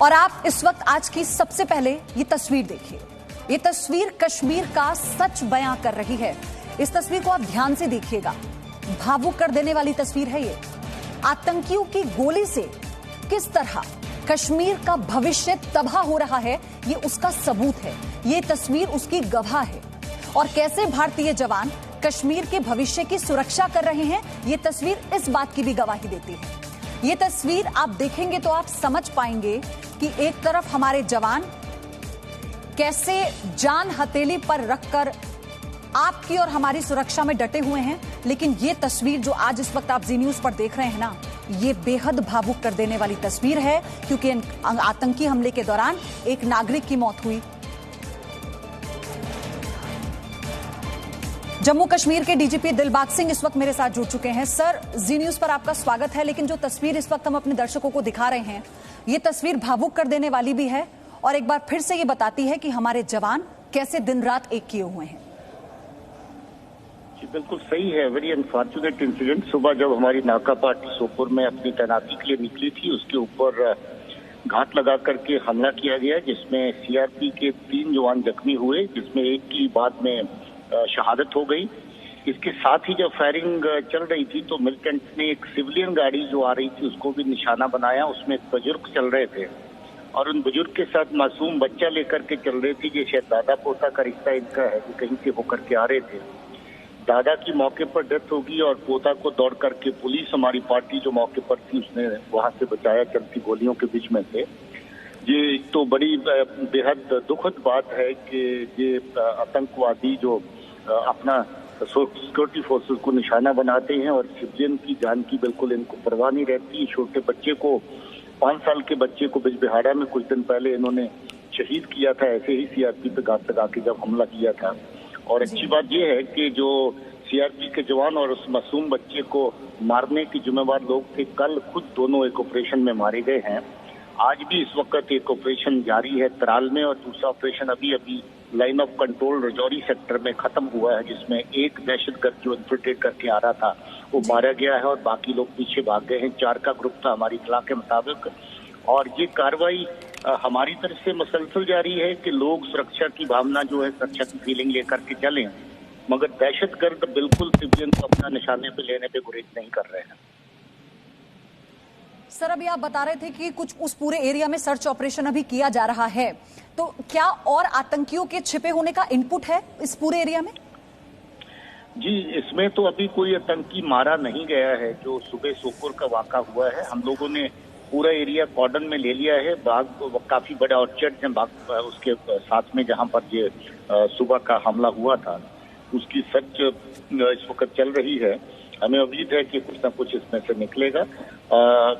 और आप इस वक्त आज की सबसे पहले ये तस्वीर देखिए। ये तस्वीर कश्मीर का सच बयां कर रही है। इस तस्वीर को आप ध्यान से देखिएगा, भावुक कर देने वाली तस्वीर है ये। आतंकियों की गोली से किस तरह कश्मीर का भविष्य तबाह हो रहा है, ये उसका सबूत है। ये तस्वीर उसकी गवाह है। और कैसे भारतीय जवान कश्मीर के भविष्य की सुरक्षा कर रहे हैं, ये तस्वीर इस बात की भी गवाही देती है। ये तस्वीर आप देखेंगे तो आप समझ पाएंगे कि एक तरफ हमारे जवान कैसे जान हथेली पर रखकर आपकी और हमारी सुरक्षा में डटे हुए हैं, लेकिन ये तस्वीर जो आज इस वक्त आप जी न्यूज पर देख रहे हैं ना, ये बेहद भावुक कर देने वाली तस्वीर है, क्योंकि आतंकी हमले के दौरान एक नागरिक की मौत हुई। जम्मू कश्मीर के डीजीपी दिलबाग सिंह इस वक्त मेरे साथ जुड़ चुके हैं। सर, जी न्यूज पर आपका स्वागत है। लेकिन जो तस्वीर इस वक्त हम अपने दर्शकों को दिखा रहे हैं, ये तस्वीर भावुक कर देने वाली भी है और एक बार फिर से ये बताती है कि हमारे जवान कैसे दिन रात एक किए हुए हैं। जी बिल्कुल सही है। Very unfortunate incident. सुबह जब हमारी नाका पार्टी सोपुर में अपनी तैनाती के लिए निकली थी, उसके ऊपर घात लगा करके हमला किया गया, जिसमें सीआरपी के 3 जवान जख्मी हुए, जिसमें एक की बाद में शहादत हो गई। इसके साथ ही जब फायरिंग चल रही थी तो मिलिटेंट ने एक सिविलियन गाड़ी जो आ रही थी उसको भी निशाना बनाया। उसमें एक बुजुर्ग चल रहे थे और उन बुजुर्ग के साथ मासूम बच्चा लेकर के चल रही थी। जैसे दादा पोता का रिश्ता इनका है कि कहीं से होकर के आ रहे थे। दादा की मौके पर डेथ होगी और पोता को दौड़ करके पुलिस, हमारी पार्टी जो मौके पर थी, उसने वहां से बचाया चलती गोलियों के बीच में से। ये तो बड़ी बेहद दुखद बात है कि ये आतंकवादी जो अपना सिक्योरिटी फोर्सेस को निशाना बनाते हैं और सिविलियन की जान की बिल्कुल इनको परवाह नहीं रहती। छोटे बच्चे को, 5 साल के बच्चे को बिजबिहाड़ा में कुछ दिन पहले इन्होंने शहीद किया था, ऐसे ही सीआरपी पे घात लगा के जब हमला किया था। और अच्छी बात यह है कि जो सीआरपी के जवान और उस मासूम बच्चे को मारने के जिम्मेवार लोग थे, कल खुद दोनों एक ऑपरेशन में मारे गए हैं। आज भी इस वक्त एक ऑपरेशन जारी है तराल में और दूसरा ऑपरेशन अभी line of control Rajouri sector में खत्म हुआ है, जिसमें एक दहशतगर्द जो इन्फिल्ट्रेट करके आ रहा था वो मारा गया है और बाकी लोग पीछे भाग गए हैं। 4 का ग्रुप था हमारी इत्तला के मुताबिक। और ये कार्रवाई हमारी तरफ से मसलसल जारी है कि लोग सुरक्षा की भावना जो है, सुरक्षा की फीलिंग लेकर के चलें, मगर दहशतगर्द बिल्कुल सिविलियन को अपना निशाने पे लेने पे गुरेज नहीं कर रहे हैं। सर, अभी आप बता रहे थे कि कुछ उस पूरे एरिया में सर्च ऑपरेशन अभी किया जा रहा है, तो क्या और आतंकियों के छिपे होने का इनपुट है इस पूरे एरिया में? जी, इसमें तो अभी कोई आतंकी मारा नहीं गया है। जो सुबह सोपुर का वाक़ा हुआ है, हम लोगों ने पूरा एरिया कॉर्डन में ले लिया है। बाग काफी बड़ा ऑर्चर्ड है, बाग उसके साथ में जहां पर ये सुबह का हमला हुआ था, उसकी सर्च इस वक्त चल रही है। हमें उम्मीद है कि कुछ ना कुछ इसमें से निकलेगा।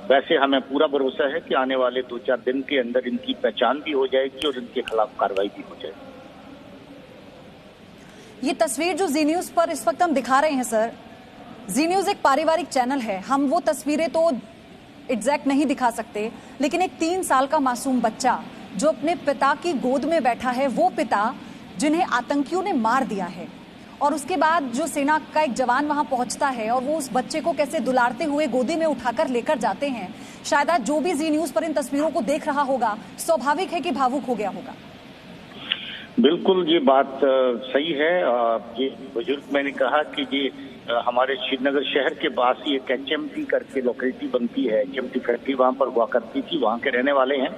वैसे हमें पूरा भरोसा है कि आने वाले 2-4 दिन के अंदर इनकी पहचान भी हो जाएगी और इनके खिलाफ कार्रवाई भी हो जाएगी। ये तस्वीर जो जी न्यूज पर इस वक्त हम दिखा रहे हैं सर, जी न्यूज एक पारिवारिक चैनल है, हम वो तस्वीरें तो एग्जैक्ट नहीं दिखा सकते, लेकिन एक 3 साल का मासूम बच्चा जो अपने पिता की गोद में बैठा है, वो पिता जिन्हें आतंकियों ने मार दिया है, और उसके बाद जो सेना का एक जवान वहां पहुंचता है और वो उस बच्चे को कैसे दुलारते हुए गोदी में उठाकर लेकर जाते हैं। शायद आज जो भी जी न्यूज पर इन तस्वीरों को देख रहा होगा, स्वाभाविक है कि भावुक हो गया होगा। बिल्कुल, ये बात सही है। ये बुजुर्ग, मैंने कहा कि ये हमारे श्रीनगर शहर के पास ही एक HMT करके लोकेलिटी बनती है, HMT फैक्ट्री वहां पर हुआ करती थी, वहां के रहने वाले हैं।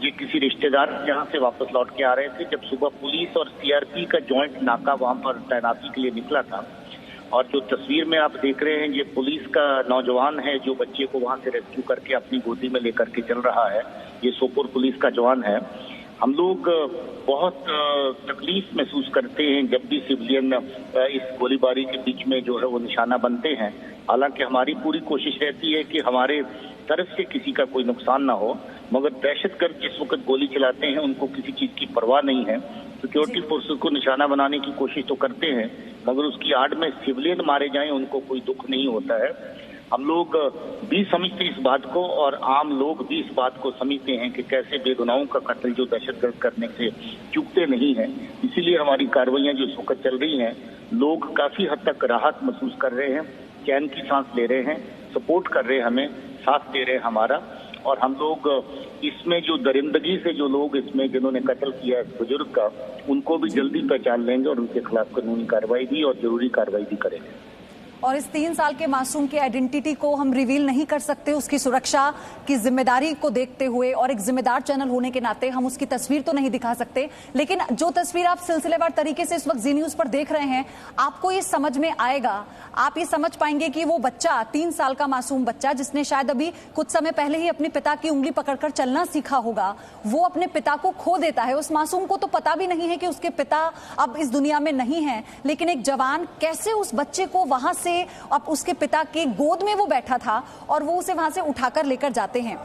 ये किसी रिश्तेदार जहां से वापस लौट के आ रहे थे, जब सुबह पुलिस और सीआरपी का जॉइंट नाका वहां पर तैनाती के लिए निकला था। और जो तस्वीर में आप देख रहे हैं, ये पुलिस का नौजवान है जो बच्चे को वहां से रेस्क्यू करके अपनी गोदी में लेकर के चल रहा है। ये सोपुर पुलिस का जवान है। हम लोग बहुत तकलीफ महसूस करते हैं जब भी सिविलियन इस गोलीबारी के बीच में जो है वो निशाना बनते हैं। हालांकि हमारी पूरी कोशिश रहती है कि हमारे तरफ से किसी का कोई नुकसान ना हो, मगर दहशतगर्द जिस वक्त गोली चलाते हैं उनको किसी चीज की परवाह नहीं है। सिक्योरिटी फोर्सेस को निशाना बनाने की कोशिश तो करते हैं, मगर उसकी आड़ में सिविलियन मारे जाएं उनको कोई दुख नहीं होता है। हम लोग भी समझते इस बात को और आम लोग भी इस बात को समझते हैं कि कैसे बेगुनाहों का कत्ल जो दहशतगर्द करने से चूकते नहीं हैं। इसीलिए हमारी कार्रवाइयां जो इस वक्त चल रही हैं, लोग काफी हद तक राहत महसूस कर रहे हैं, चैन की सांस ले रहे हैं, सपोर्ट कर रहे हैं, हमें साथ दे रहे हैं हमारा। और हम लोग इसमें जो दरिंदगी से जो लोग इसमें जिन्होंने कत्ल किया है बुजुर्ग का, उनको भी जल्दी पहचान लेंगे और उनके खिलाफ कानूनी कार्रवाई भी और जरूरी कार्रवाई भी करेंगे। और इस 3 साल के मासूम की आइडेंटिटी को हम रिवील नहीं कर सकते, उसकी सुरक्षा की जिम्मेदारी को देखते हुए और एक जिम्मेदार चैनल होने के नाते हम उसकी तस्वीर तो नहीं दिखा सकते, लेकिन जो तस्वीर आप सिलसिलेवार तरीके से इस वक्त जी न्यूज पर देख रहे हैं, आपको ये समझ में आएगा, आप ये समझ पाएंगे कि वो बच्चा 3 साल का मासूम बच्चा जिसने शायद अभी कुछ समय पहले ही अपने पिता की उंगली पकड़कर चलना सीखा होगा, वो अपने पिता को खो देता है। उस मासूम को तो पता भी नहीं है कि उसके पिता अब इस दुनिया में नहीं है, लेकिन एक जवान कैसे उस बच्चे को वहां से अब उसके पिता के गोद में वो बैठा था और वो उसे वहां से उठाकर लेकर जाते हैं।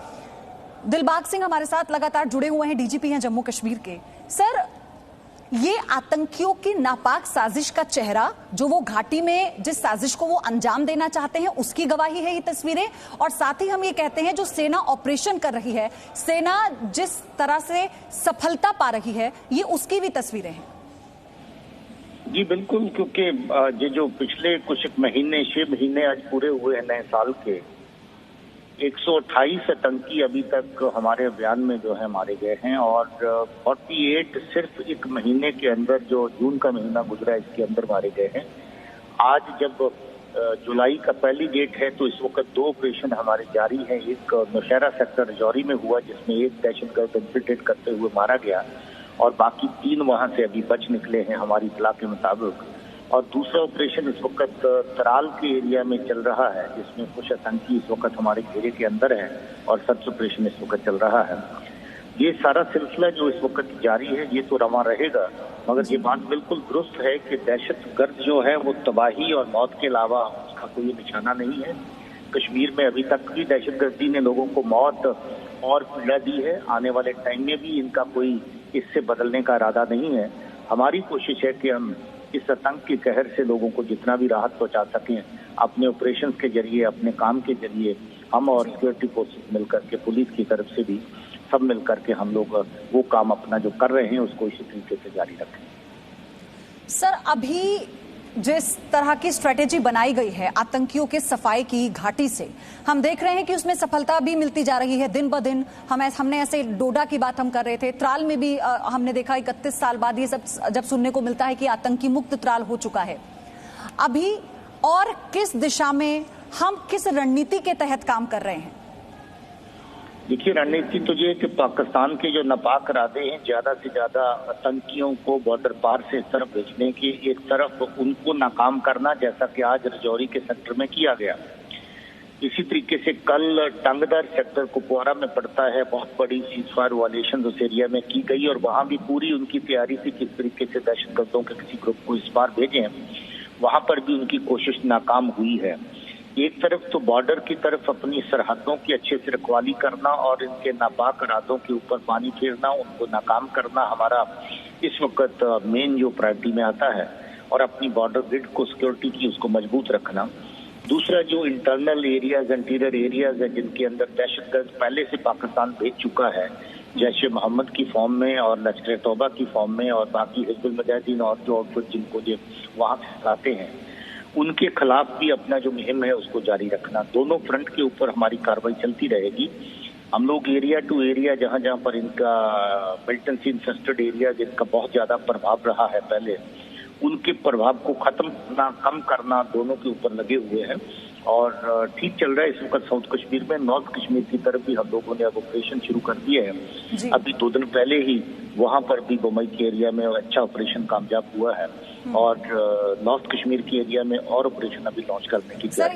दिलबाग सिंह हमारे साथ लगातार जुड़े हुए हैं, डीजीपी हैं जम्मू कश्मीर के। सर, ये आतंकियों की नापाक साजिश का चेहरा, जो वो घाटी में जिस साजिश को वो अंजाम देना चाहते हैं, उसकी गवाही है ये तस्वीरें। और साथ ही हम ये कहते हैं जो सेना ऑपरेशन कर रही है, सेना जिस तरह से सफलता पा रही है, ये उसकी भी तस्वीरें हैं। जी बिल्कुल, क्योंकि ये जो पिछले कुछ महीने 6 महीने आज पूरे हुए हैं नए साल के, 128 आतंकी अभी तक हमारे अभियान में जो है मारे गए हैं और 48 सिर्फ एक महीने के अंदर, जो जून का महीना गुजरा है इसके अंदर मारे गए हैं। आज जब जुलाई का पहली डेट है तो इस वक्त 2 ऑपरेशन हमारे जारी हैं। एक नौशहरा सेक्टर रजौरी में हुआ जिसमें एक दहशतगर्द इन्फिल्ट्रेट करते हुए मारा गया और बाकी 3 वहां से अभी बच निकले हैं हमारी इत्तला के मुताबिक। और दूसरा ऑपरेशन इस वक्त तराल के एरिया में चल रहा है जिसमें कुछ आतंकी इस वक्त हमारे घेरे के अंदर है और सर्च ऑपरेशन इस वक्त चल रहा है। ये सारा सिलसिला जो इस वक्त जारी है ये तो रवा रहेगा, मगर ये बात बिल्कुल दुरुस्त है कि दहशतगर्द जो है वो तबाही और मौत के अलावा उसका कोई निशाना नहीं है। कश्मीर में अभी तक भी दहशतगर्दी ने लोगों को मौत और पीड़ा दी है, आने वाले टाइम में भी इनका कोई इससे बदलने का इरादा नहीं है। हमारी कोशिश है कि हम इस आतंक के कहर से लोगों को जितना भी राहत पहुंचा सकें, अपने ऑपरेशन के जरिए, अपने काम के जरिए, हम और सिक्योरिटी फोर्सेस मिलकर के, पुलिस की तरफ से भी सब मिलकर के हम लोग वो काम अपना जो कर रहे हैं उसको इसी तरीके से जारी रखें। सर, अभी जिस तरह की स्ट्रेटेजी बनाई गई है आतंकियों के सफाई की घाटी से, हम देख रहे हैं कि उसमें सफलता भी मिलती जा रही है दिन ब दिन। हमने ऐसे डोडा की बात हम कर रहे थे, त्राल में भी हमने देखा 31 साल बाद ये सब जब सुनने को मिलता है कि आतंकी मुक्त त्राल हो चुका है। अभी और किस दिशा में, हम किस रणनीति के तहत काम कर रहे हैं? देखिए, रणनीति तो ये है कि पाकिस्तान के जो नापाक इरादे हैं ज्यादा से ज्यादा आतंकियों को बॉर्डर पार से इस तरफ भेजने की, एक तरफ उनको नाकाम करना, जैसा कि आज रजौरी के सेक्टर में किया गया। इसी तरीके से कल टंगदर सेक्टर कुपवारा में पड़ता है, बहुत बड़ी सीजफायर वायलेशन उस एरिया में की गई और वहां भी पूरी उनकी तैयारी थी किस तरीके से दहशतगर्दों के किसी ग्रुप को इस बार भेजें। वहां पर भी उनकी कोशिश नाकाम हुई है। एक तरफ तो बॉर्डर की तरफ अपनी सरहदों की अच्छे से रखवाली करना और इनके नापाक इरादों के ऊपर पानी फेरना, उनको नाकाम करना हमारा इस वक्त मेन जो प्रायोरिटी में आता है, और अपनी बॉर्डर ग्रिड को, सिक्योरिटी की, उसको मजबूत रखना। दूसरा जो इंटरनल एरियाज, इंटीरियर एरियाज है जिनके अंदर दहशतगर्द पहले से पाकिस्तान भेज चुका है, जैसे मोहम्मद की फॉर्म में और लश्कर तौबा की फॉर्म में और बाकी हिजबुल मुजाहिदीन और जो आउटफिट जिनको जो वहां से लाते हैं, उनके खिलाफ भी अपना जो मुहिम है उसको जारी रखना। दोनों फ्रंट के ऊपर हमारी कार्रवाई चलती रहेगी। हम लोग एरिया टू एरिया, जहां जहां पर इनका मिलिटेंसी इंफेस्टेड एरिया जिनका बहुत ज्यादा प्रभाव रहा है पहले, उनके प्रभाव को खत्म करना, कम करना, दोनों के ऊपर लगे हुए हैं और ठीक चल रहा है इस वक्त साउथ कश्मीर में। नॉर्थ कश्मीर की तरफ भी हम लोगों ने अब ऑपरेशन शुरू कर दिए हैं। अभी 2 दिन पहले ही वहां पर भी बमई के एरिया में अच्छा ऑपरेशन कामयाब हुआ है और नॉर्थ कश्मीर के एरिया में और ऑपरेशन अभी लॉन्च करने की। सर,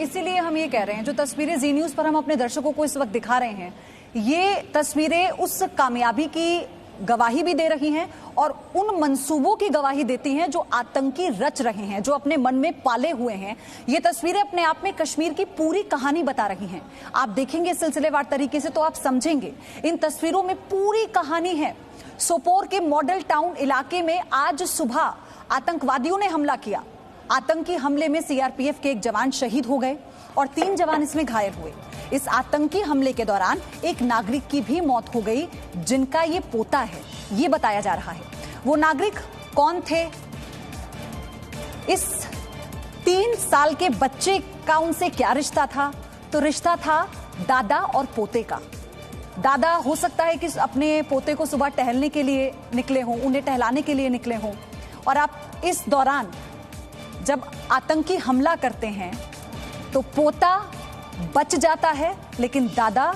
इसीलिए हम ये कह रहे हैं, जो तस्वीरें जी न्यूज पर हम अपने दर्शकों को इस वक्त दिखा रहे हैं, ये तस्वीरें उस कामयाबी की गवाही भी दे रही हैं और उन मंसूबों की गवाही देती हैं जो आतंकी रच रहे हैं, जो अपने मन में पाले हुए हैं। ये तस्वीरें अपने आप में कश्मीर की पूरी कहानी बता रही हैं। आप देखेंगे सिलसिलेवार तरीके से तो आप समझेंगे, इन तस्वीरों में पूरी कहानी है। सोपोर के मॉडल टाउन इलाके में आज सुबह आतंकवादियों ने हमला किया। आतंकी हमले में सीआरपीएफ के एक जवान शहीद हो गए और 3 जवान इसमें घायल हुए। इस आतंकी हमले के दौरान एक नागरिक की भी मौत हो गई जिनका ये पोता है, ये बताया जा रहा है। वो नागरिक कौन थे? इस 3 साल के बच्चे का उनसे क्या रिश्ता था? तो रिश्ता था दादा और पोते का। दादा हो सकता है कि अपने पोते को सुबह टहलने के लिए निकले हों, उन्हें टहलाने के लिए निकले हों, और आप इस दौरान जब आतंकी हमला करते हैं तो पोता बच जाता है लेकिन दादा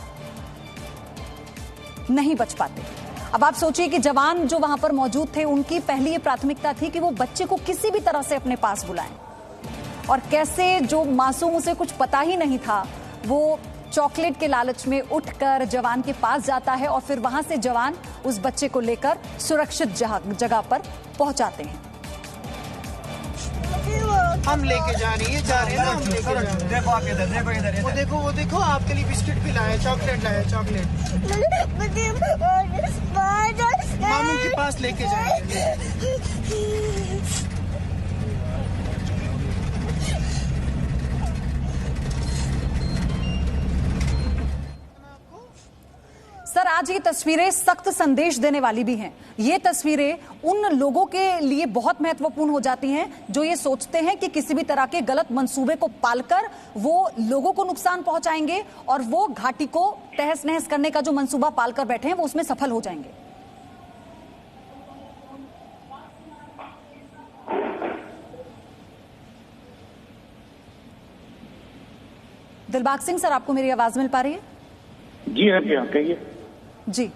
नहीं बच पाते। अब आप सोचिए कि जवान जो वहां पर मौजूद थे उनकी पहली ये प्राथमिकता थी कि वो बच्चे को किसी भी तरह से अपने पास बुलाएं, और कैसे जो मासूम, उसे कुछ पता ही नहीं था, वो चॉकलेट के लालच में उठकर जवान के पास जाता है और फिर वहां से जवान उस बच्चे को लेकर सुरक्षित जगह पर पहुंचाते हैं। हम लेके जा रहे हैं ना, हम लेके जा रहे हैं। देखो आप इधर, देखो इधर, वो देखो आपके लिए बिस्किट भी लाया, चॉकलेट लाया, चॉकलेट मामू के पास लेके जा रहे हैं। सर, आज ये तस्वीरें सख्त संदेश देने वाली भी हैं। ये तस्वीरें उन लोगों के लिए बहुत महत्वपूर्ण हो जाती हैं जो ये सोचते हैं कि किसी भी तरह के गलत मंसूबे को पालकर वो लोगों को नुकसान पहुंचाएंगे और वो घाटी को तहस नहस करने का जो मंसूबा पालकर बैठे हैं वो उसमें सफल हो जाएंगे। दिलबाग सिंह सर, आपको मेरी आवाज मिल पा रही है? जी हाँ, जी हाँ, कहिए। जी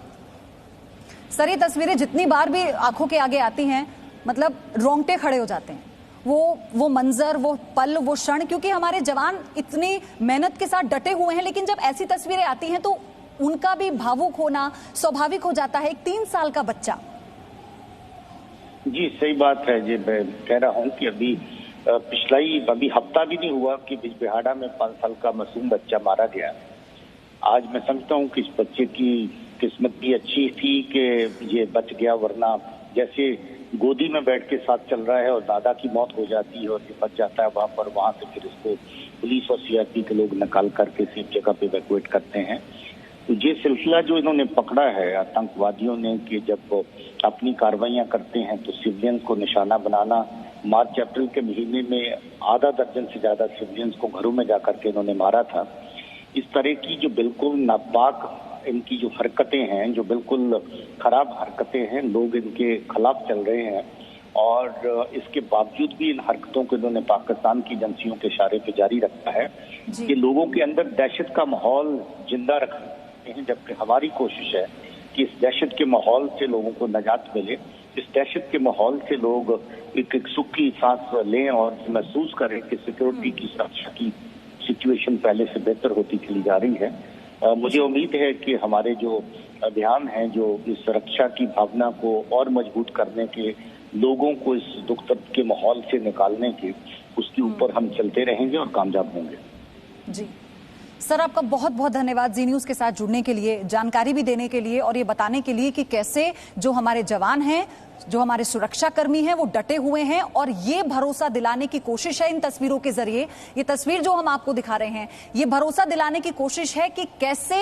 सर, ये तस्वीरें जितनी बार भी आंखों के आगे आती हैं, मतलब रोंगटे खड़े हो जाते हैं। वो मंजर, वो पल, वो क्षण, क्योंकि हमारे जवान इतनी मेहनत के साथ डटे हुए हैं, लेकिन जब ऐसी तस्वीरें आती हैं तो उनका भी भावुक होना स्वाभाविक हो जाता है। एक 3 साल का बच्चा। जी सही बात है। जी मैं कह रहा हूँ कि अभी हफ्ता भी नहीं हुआ कि बिजबिहाड़ा में 5 साल का मासूम बच्चा मारा गया। आज मैं समझता हूँ कि इस बच्चे की किस्मत भी अच्छी थी कि ये बच गया, वरना जैसे गोदी में बैठ के साथ चल रहा है और दादा की मौत हो जाती है और ये बच जाता है वहां पर, वहां से फिर इसको पुलिस और सीआरपी के लोग निकाल करके सेफ जगह पे इवैक्यूएट करते हैं। तो ये सिलसिला जो इन्होंने पकड़ा है आतंकवादियों ने कि जब अपनी कार्रवाइयां करते हैं तो सिविलियंस को निशाना बनाना, मार्च अप्रैल के महीने में आधा दर्जन से ज्यादा सिविलियंस को घरों में जाकर के इन्होंने मारा था। इस तरह की जो बिल्कुल नापाक इनकी जो हरकतें हैं, जो बिल्कुल खराब हरकतें हैं, लोग इनके खिलाफ चल रहे हैं और इसके बावजूद भी इन हरकतों को इन्होंने पाकिस्तान की एजेंसियों के इशारे पे जारी रखा है कि लोगों के अंदर दहशत का माहौल जिंदा रखते हैं, जबकि हमारी कोशिश है कि इस दहशत के माहौल से लोगों को निजात मिले, इस दहशत के माहौल से लोग एक सुख की सांस लें और महसूस करें कि सिक्योरिटी की सुरक्षा की सिचुएशन पहले से बेहतर होती चली जा रही है। मुझे उम्मीद है कि हमारे जो अभियान हैं, जो इस सुरक्षा की भावना को और मजबूत करने के, लोगों को इस दुख दर्द के माहौल से निकालने के, उसके ऊपर हम चलते रहेंगे और कामयाब होंगे। जी सर, आपका बहुत बहुत धन्यवाद जी न्यूज के साथ जुड़ने के लिए, जानकारी भी देने के लिए और ये बताने के लिए कि कैसे जो हमारे जवान हैं, जो हमारे सुरक्षा कर्मी हैं, वो डटे हुए हैं और ये भरोसा दिलाने की कोशिश है इन तस्वीरों के जरिए। ये तस्वीर जो हम आपको दिखा रहे हैं, ये भरोसा दिलाने की कोशिश है कि कैसे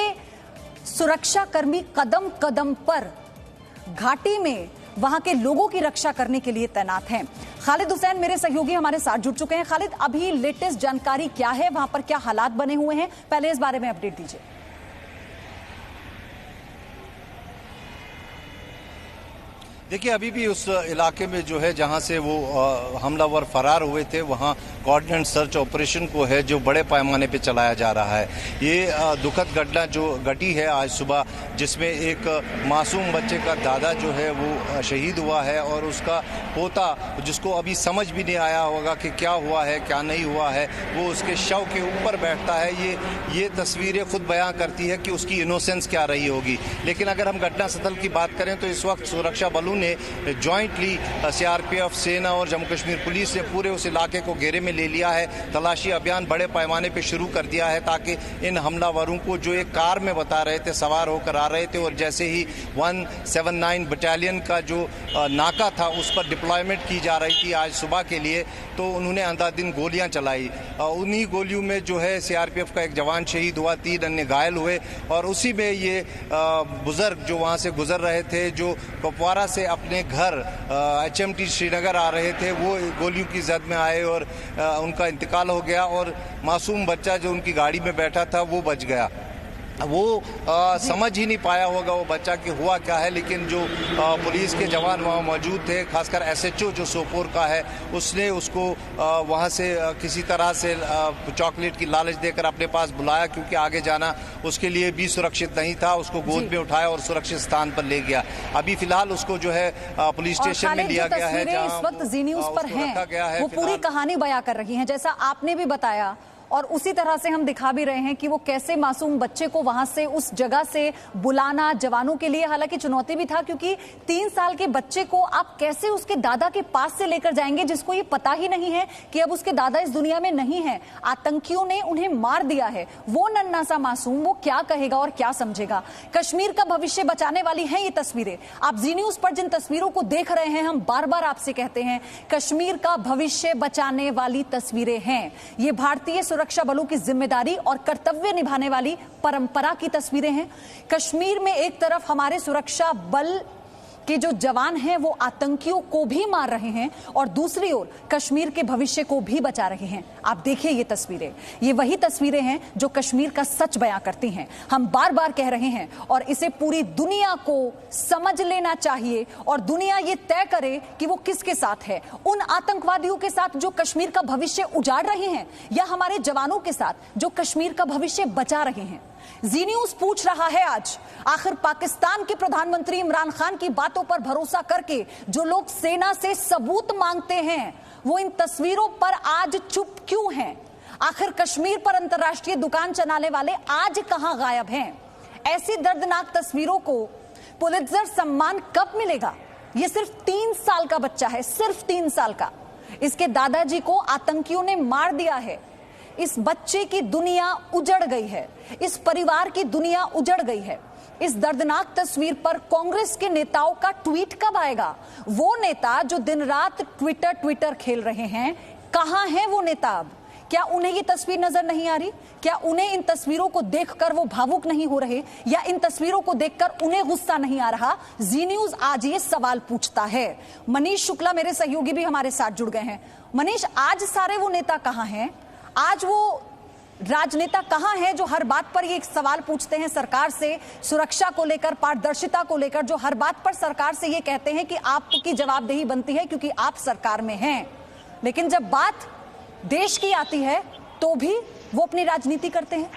सुरक्षा कर्मी कदम कदम पर घाटी में वहां के लोगों की रक्षा करने के लिए तैनात हैं। खालिद हुसैन मेरे सहयोगी हमारे साथ जुड़ चुके हैं। खालिद, अभी लेटेस्ट जानकारी क्या है, वहां पर क्या हालात बने हुए हैं, पहले इस बारे में अपडेट दीजिए। देखिए, अभी भी उस इलाके में जो है जहां से वो हमलावर फरार हुए थे, वहां कोऑर्डिनेट सर्च ऑपरेशन को है जो बड़े पैमाने पे चलाया जा रहा है। ये दुखद घटना जो घटी है आज सुबह, जिसमें एक मासूम बच्चे का दादा जो है वो शहीद हुआ है और उसका पोता, जिसको अभी समझ भी नहीं आया होगा कि क्या हुआ है क्या नहीं हुआ है, वो उसके शव के ऊपर बैठता है। ये तस्वीरें खुद बयां करती है कि उसकी इनोसेंस क्या रही होगी। लेकिन अगर हम घटनास्थल की बात करें तो इस वक्त सुरक्षा बलों ने जॉइंटली सीआरपीएफ, सेना और जम्मू कश्मीर पुलिस ने पूरे उस इलाके को घेरे में ले लिया है। तलाशी अभियान बड़े पैमाने पे शुरू कर दिया है ताकि इन हमलावरों को, जो एक कार में बता रहे थे सवार होकर आ रहे थे और जैसे ही 179 बटालियन का जो नाका था उस पर डिप्लॉयमेंट की जा रही थी आज सुबह के लिए, तो उन्होंने अंधाधुंध गोलियां चलाई। उन्हीं गोलियों में जो है सीआरपीएफ का एक जवान शहीद हुआ, 3 अन्य घायल हुए और उसी में ये बुजुर्ग जो वहां से गुजर रहे थे, जो कुपवारा से अपने घर HMT श्रीनगर आ रहे थे, वो गोलियों की जद में आए और उनका इंतकाल हो गया और मासूम बच्चा जो उनकी गाड़ी में बैठा था वो बच गया। वो समझ ही नहीं पाया होगा वो बच्चा कि हुआ क्या है। लेकिन जो पुलिस के जवान वहाँ मौजूद थे, खासकर SHO जो सोपोर का है, उसने उसको वहाँ से किसी तरह से चॉकलेट की लालच देकर अपने पास बुलाया, क्योंकि आगे जाना उसके लिए भी सुरक्षित नहीं था। उसको गोद में उठाया और सुरक्षित स्थान पर ले गया। अभी फिलहाल उसको जो है पुलिस स्टेशन में लिया गया है, जहाँ इस वक्त जी न्यूज़ पर हैं, वो पूरी कहानी बयां कर रही हैं, जैसा आपने भी बताया। और उसी तरह से हम दिखा भी रहे हैं कि वो कैसे मासूम बच्चे को वहां से, उस जगह से बुलाना जवानों के लिए हालांकि चुनौती भी था, क्योंकि 3 साल के बच्चे को आप कैसे उसके दादा के पास से लेकर जाएंगे, जिसको ये पता ही नहीं है कि अब उसके दादा इस दुनिया में नहीं है। आतंकियों ने उन्हें मार दिया है। वो नन्हा सा मासूम वो क्या कहेगा और क्या समझेगा। कश्मीर का भविष्य बचाने वाली हैं ये तस्वीरें। आप जी न्यूज़ पर जिन तस्वीरों को देख रहे हैं, हम बार बार आपसे कहते हैं, कश्मीर का भविष्य बचाने वाली तस्वीरें हैं। ये भारतीय सुरक्षा बलों की जिम्मेदारी और कर्तव्य निभाने वाली परंपरा की तस्वीरें हैं। कश्मीर में एक तरफ हमारे सुरक्षा बल के जो जवान हैं वो आतंकियों को भी मार रहे हैं और दूसरी ओर कश्मीर के भविष्य को भी बचा रहे हैं। आप देखिए ये तस्वीरें, ये वही तस्वीरें हैं जो कश्मीर का सच बयां करती हैं। हम बार बार कह रहे हैं और इसे पूरी दुनिया को समझ लेना चाहिए और दुनिया ये तय करे कि वो किसके साथ है, उन आतंकवादियों के साथ जो कश्मीर का भविष्य उजाड़ रहे हैं या हमारे जवानों के साथ जो कश्मीर का भविष्य बचा रहे हैं। जी न्यूज़ पूछ रहा है आज, आखिर पाकिस्तान के प्रधानमंत्री इमरान खान की बातों पर भरोसा करके जो लोग सेना से सबूत मांगते हैं, वो इन तस्वीरों पर आज चुप क्यों हैं? आखिर कश्मीर पर अंतर्राष्ट्रीय दुकान चलाने वाले आज कहां गायब हैं? ऐसी दर्दनाक तस्वीरों को पुलित्जर सम्मान कब मिलेगा? ये सिर्फ 3 साल का बच्चा है, सिर्फ 3 साल का। इसके दादाजी को आतंकियों ने मार दिया है। इस बच्चे की दुनिया उजड़ गई है, इस परिवार की दुनिया उजड़ गई है। इस दर्दनाक तस्वीर पर कांग्रेस के नेताओं का ट्वीट कब आएगा? वो नेता जो दिन रात ट्विटर खेल रहे हैं, कहां हैं वो नेता अब? क्या उन्हें ये तस्वीर नजर नहीं आ रही? क्या उन्हें इन तस्वीरों को देखकर वो भावुक नहीं हो रहे, या इन तस्वीरों को देखकर उन्हें गुस्सा नहीं आ रहा? जी न्यूज़ आज ये सवाल पूछता है। मनीष शुक्ला मेरे सहयोगी भी हमारे साथ जुड़ गए हैं। मनीष, आज सारे वो नेता कहां हैं? आज वो राजनेता कहां हैं जो हर बात पर ये एक सवाल पूछते हैं सरकार से, सुरक्षा को लेकर, पारदर्शिता को लेकर, जो हर बात पर सरकार से ये कहते हैं कि आपकी जवाबदेही बनती है क्योंकि आप सरकार में हैं, लेकिन जब बात देश की आती है तो भी वो अपनी राजनीति करते हैं?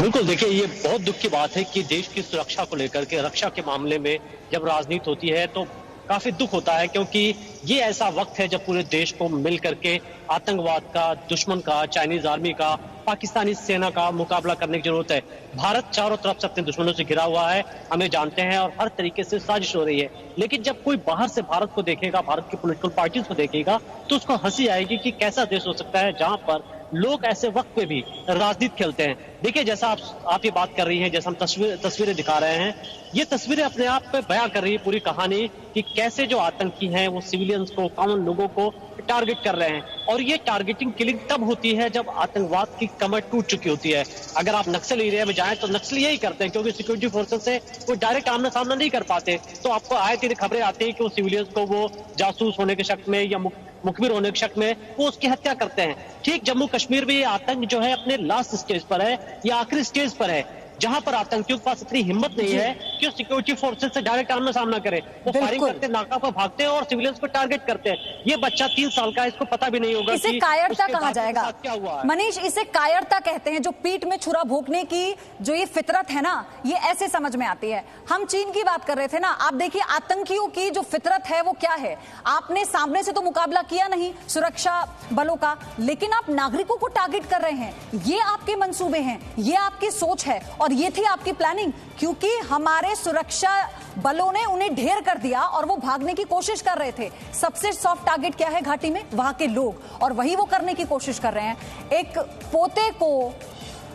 बिल्कुल, देखिए ये बहुत दुख की बात है कि देश की सुरक्षा को लेकर के, रक्षा के मामले में जब राजनीति होती है तो काफी दुख होता है, क्योंकि ये ऐसा वक्त है जब पूरे देश को मिल करके आतंकवाद का, दुश्मन का, चाइनीज आर्मी का, पाकिस्तानी सेना का मुकाबला करने की जरूरत है। भारत चारों तरफ से अपने दुश्मनों से घिरा हुआ है, हमें जानते हैं, और हर तरीके से साजिश हो रही है। लेकिन जब कोई बाहर से भारत को देखेगा, भारत की पॉलिटिकल पार्टीज को देखेगा, तो उसको हंसी आएगी कि कैसा देश हो सकता है जहां पर लोग ऐसे वक्त पे भी राजनीति खेलते हैं। देखिए, जैसा आप ये बात कर रही हैं, जैसा हम तस्वीरें दिखा रहे हैं, ये तस्वीरें अपने आप पे बयां कर रही है पूरी कहानी कि कैसे जो आतंकी हैं वो सिविलियंस को, कॉमन लोगों को टारगेट कर रहे हैं। और ये टारगेटिंग किलिंग तब होती है जब आतंकवाद की कमर टूट चुकी होती है। अगर आप नक्सल एरिया में जाएं तो नक्सली यही करते हैं, क्योंकि सिक्योरिटी फोर्सेस से कोई डायरेक्ट आमना सामना नहीं कर पाते, तो आपको आए दिन खबरें आती है कि वो सिविलियंस को वो जासूस होने के शक में या मुखबिर होने के शक में वो उसकी हत्या करते हैं। ठीक जम्मू कश्मीर में ये आतंक जो है अपने लास्ट स्टेज पर है या आखिरी स्टेज पर है, जहां पर आतंकियों के पास इतनी हिम्मत नहीं है कि वो सिक्योरिटी फोर्सेस से डायरेक्ट आमना सामना करे। वो फायरिंग करते, नाका पर भागते हैं और सिविलियंस को टारगेट करते हैं। ये बच्चा 3 साल का, इसको पता भी नहीं होगा इसे कि कायरता कहा जाएगा। क्या हुआ है। मनीष, इसे कायरता कहते हैं, जो पीठ में छुरा भोंकने की जो ये फितरत है ना, ये ऐसे समझ में आती है। हम चीन की बात कर रहे थे ना, आप देखिए आतंकियों की जो फितरत है वो क्या है। आपने सामने से तो मुकाबला किया नहीं सुरक्षा बलों का, लेकिन आप नागरिकों को टारगेट कर रहे हैं। ये आपके मंसूबे हैं, ये आपकी सोच है और ये थी आपकी प्लानिंग, क्योंकि हमारे सुरक्षा बलों ने उन्हें ढेर कर दिया और वो भागने की कोशिश कर रहे थे। सबसे सॉफ्ट टारगेट क्या है घाटी में? वहां के लोग, और वही वो करने की कोशिश कर रहे हैं। एक पोते को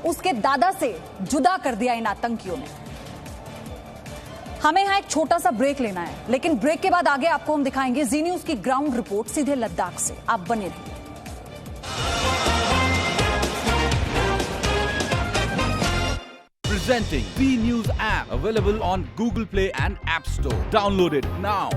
उसके दादा से जुदा कर दिया इन आतंकियों ने। हमें यहां एक छोटा सा ब्रेक लेना है, लेकिन ब्रेक के बाद आगे आपको हम दिखाएंगे जी न्यूज़ की ग्राउंड रिपोर्ट सीधे लद्दाख से। आप बने रहिए। Presenting B News app, available on Google Play and App Store. Download it now.